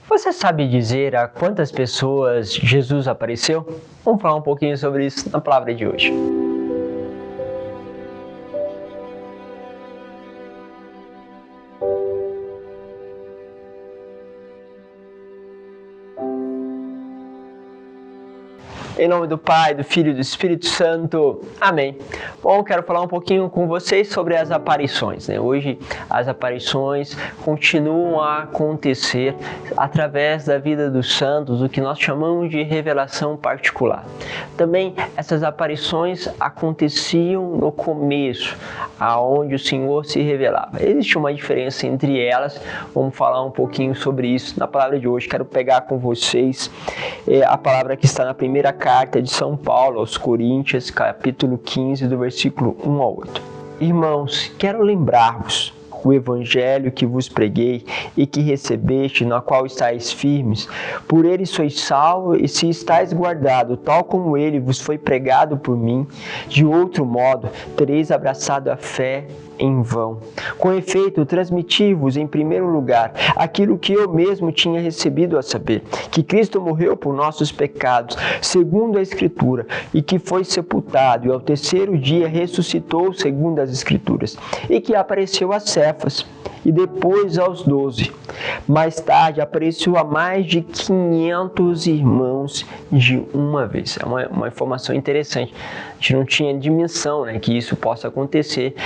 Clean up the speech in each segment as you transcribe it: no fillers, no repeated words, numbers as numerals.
Você sabe dizer a quantas pessoas Jesus apareceu? Vamos falar um pouquinho sobre isso na palavra de hoje. Em nome do Pai, do Filho e do Espírito Santo. Amém. Bom, quero falar um pouquinho com vocês sobre as aparições, né? Hoje as aparições continuam a acontecer através da vida dos santos, o que nós chamamos de revelação particular. Também essas aparições aconteciam no começo, aonde o Senhor se revelava. Existe uma diferença entre elas, vamos falar um pouquinho sobre isso na palavra de hoje. Quero pegar com vocês a palavra que está na primeira carta de São Paulo aos Coríntios, capítulo 15, do versículo 1 ao 8. Irmãos, quero lembrar-vos o evangelho que vos preguei e que recebeste, na qual estáis firmes. Por ele sois salvos, e se estáis guardados, tal como ele vos foi pregado por mim, de outro modo tereis abraçado a fé em vão. Com efeito, transmiti-vos em primeiro lugar aquilo que eu mesmo tinha recebido, a saber, que Cristo morreu por nossos pecados, segundo a Escritura, e que foi sepultado, e ao terceiro dia ressuscitou, segundo as Escrituras, e que apareceu a Cefas, e depois aos 12. Mais tarde apareceu a mais de 500 irmãos de uma vez. É uma informação interessante. A gente não tinha dimensão, né, que isso possa acontecer.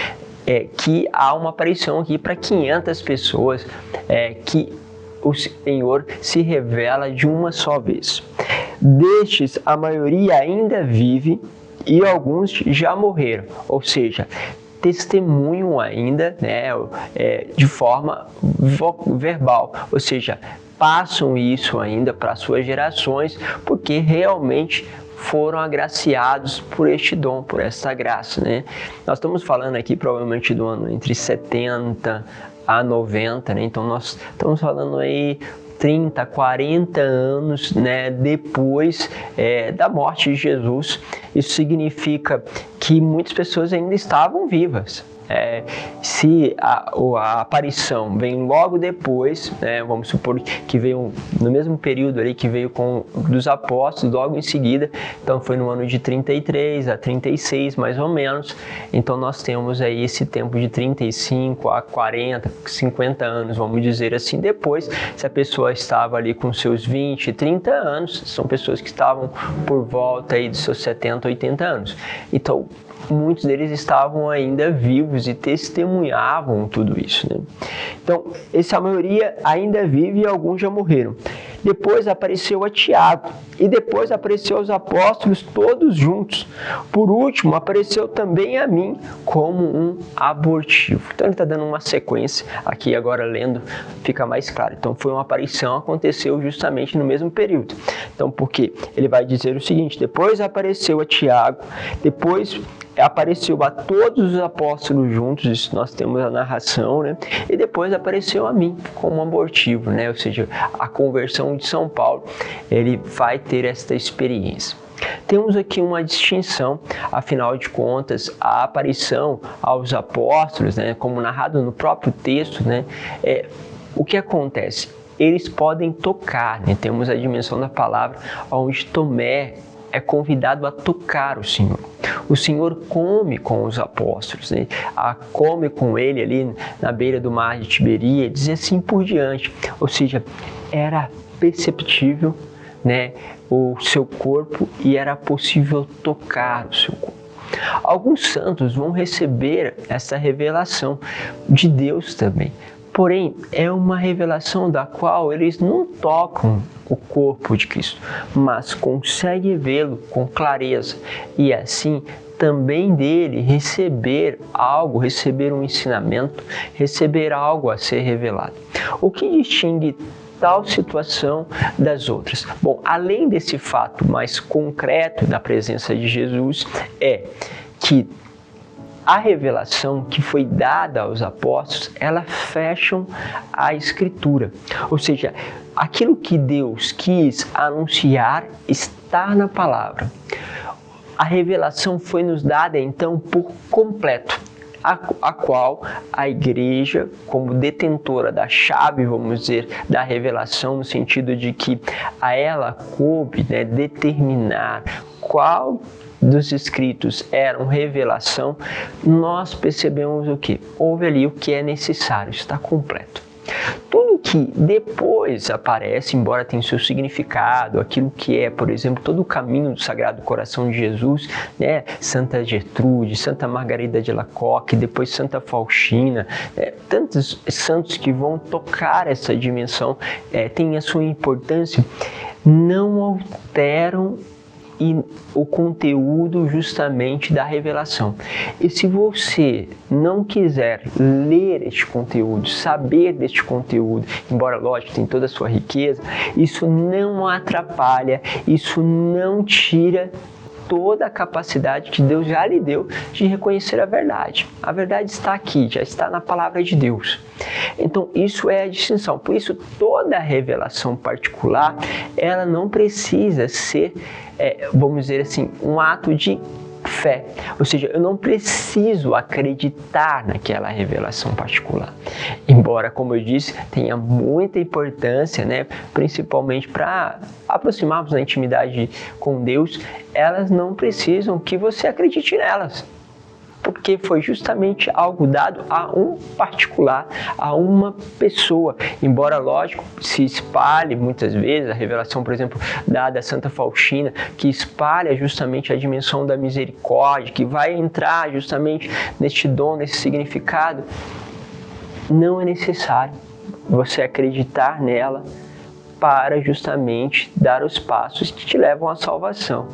Que há uma aparição aqui para 500 pessoas, que o Senhor se revela de uma só vez. Destes, a maioria ainda vive e alguns já morreram, ou seja, testemunham ainda, né, de forma verbal, ou seja, passam isso ainda para suas gerações, porque realmente foram agraciados por este dom, por essa graça, né? Nós estamos falando aqui provavelmente do ano entre 70 a 90, né? Então nós estamos falando aí 30, 40 anos, né, depois da morte de Jesus. Isso significa que muitas pessoas ainda estavam vivas. Se a aparição vem logo depois, né, vamos supor que veio no mesmo período ali que veio com dos apóstolos, logo em seguida, então foi no ano de 33 a 36 mais ou menos, então nós temos aí esse tempo de 35 a 40, 50 anos, vamos dizer assim. Depois, se a pessoa estava ali com seus 20, 30 anos, são pessoas que estavam por volta aí dos seus 70, 80 anos. Então, muitos deles estavam ainda vivos e testemunhavam tudo isso, né? Então, essa maioria ainda vive e alguns já morreram. Depois apareceu a Tiago e depois apareceu aos apóstolos todos juntos. Por último, apareceu também a mim como um abortivo. Então, ele está dando uma sequência aqui, agora lendo, fica mais claro. Então, foi uma aparição, aconteceu justamente no mesmo período. Então, porque ele vai dizer o seguinte: depois apareceu a Tiago, depois apareceu a todos os apóstolos juntos, isso nós temos a narração, né? E depois apareceu a mim como um abortivo, né? Ou seja, a conversão de São Paulo, ele vai ter esta experiência. Temos aqui uma distinção, afinal de contas, a aparição aos apóstolos, né, como narrado no próprio texto, né, o que acontece? Eles podem tocar, né? Temos a dimensão da palavra, onde Tomé é convidado a tocar o Senhor. O Senhor come com os apóstolos, né? Come com ele ali na beira do mar de Tiberíades e assim por diante. Ou seja, era perceptível, né, o seu corpo e era possível tocar o seu corpo. Alguns santos vão receber essa revelação de Deus também. Porém, é uma revelação da qual eles não tocam o corpo de Cristo, mas conseguem vê-lo com clareza e assim também dele receber algo, receber um ensinamento, receber algo a ser revelado. O que distingue tal situação das outras? Bom, além desse fato mais concreto da presença de Jesus, é que a revelação que foi dada aos apóstolos, ela fecha a Escritura. Ou seja, aquilo que Deus quis anunciar está na palavra. A revelação foi nos dada, então, por completo. a qual a igreja, como detentora da chave, vamos dizer, da revelação, no sentido de que a ela coube, né, determinar qual dos escritos eram revelação, nós percebemos o que? Houve ali o que é necessário, está completo. Tudo que depois aparece, embora tenha seu significado, aquilo que é, por exemplo, todo o caminho do Sagrado Coração de Jesus, né? Santa Gertrude, Santa Margarida de Alacoque, depois Santa Faustina, tantos santos que vão tocar essa dimensão, tem a sua importância, não alteram o conteúdo justamente da revelação. E se você não quiser ler este conteúdo, saber deste conteúdo, embora lógico tem toda a sua riqueza, isso não atrapalha, isso não tira toda a capacidade que Deus já lhe deu de reconhecer a verdade. A verdade está aqui, já está na palavra de Deus. Então, isso é a distinção. Por isso, toda revelação particular, ela não precisa ser, vamos dizer assim, um ato de fé. Ou seja, eu não preciso acreditar naquela revelação particular. Embora, como eu disse, tenha muita importância, né, principalmente para aproximarmos da intimidade com Deus, elas não precisam que você acredite nelas. Porque foi justamente algo dado a um particular, a uma pessoa. Embora, lógico, se espalhe muitas vezes, a revelação, por exemplo, dada a Santa Faustina, que espalha justamente a dimensão da misericórdia, que vai entrar justamente neste dom, nesse significado, não é necessário você acreditar nela para justamente dar os passos que te levam à salvação.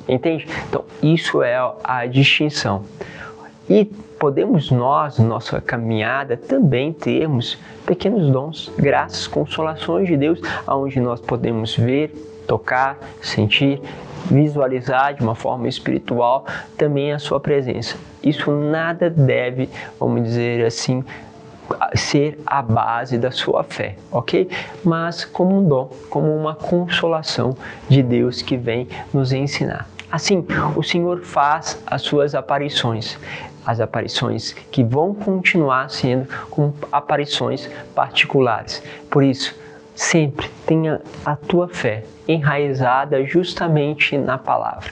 Entende? Então, isso é a distinção. E podemos nós, na nossa caminhada, também termos pequenos dons, graças, consolações de Deus, onde nós podemos ver, tocar, sentir, visualizar de uma forma espiritual também a sua presença. Isso nada deve, vamos dizer assim, ser a base da sua fé, ok? Mas como um dom, como uma consolação de Deus que vem nos ensinar. Assim, o Senhor faz as suas aparições, as aparições que vão continuar sendo como aparições particulares. Por isso, sempre tenha a tua fé enraizada justamente na palavra.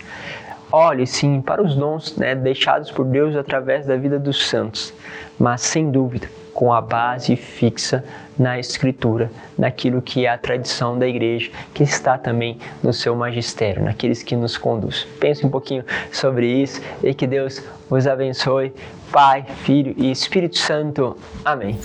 Olhe sim para os dons, né, deixados por Deus através da vida dos santos, mas sem dúvida, com a base fixa na Escritura, naquilo que é a tradição da igreja, que está também no seu magistério, naqueles que nos conduz. Pense um pouquinho sobre isso e que Deus vos abençoe, Pai, Filho e Espírito Santo. Amém.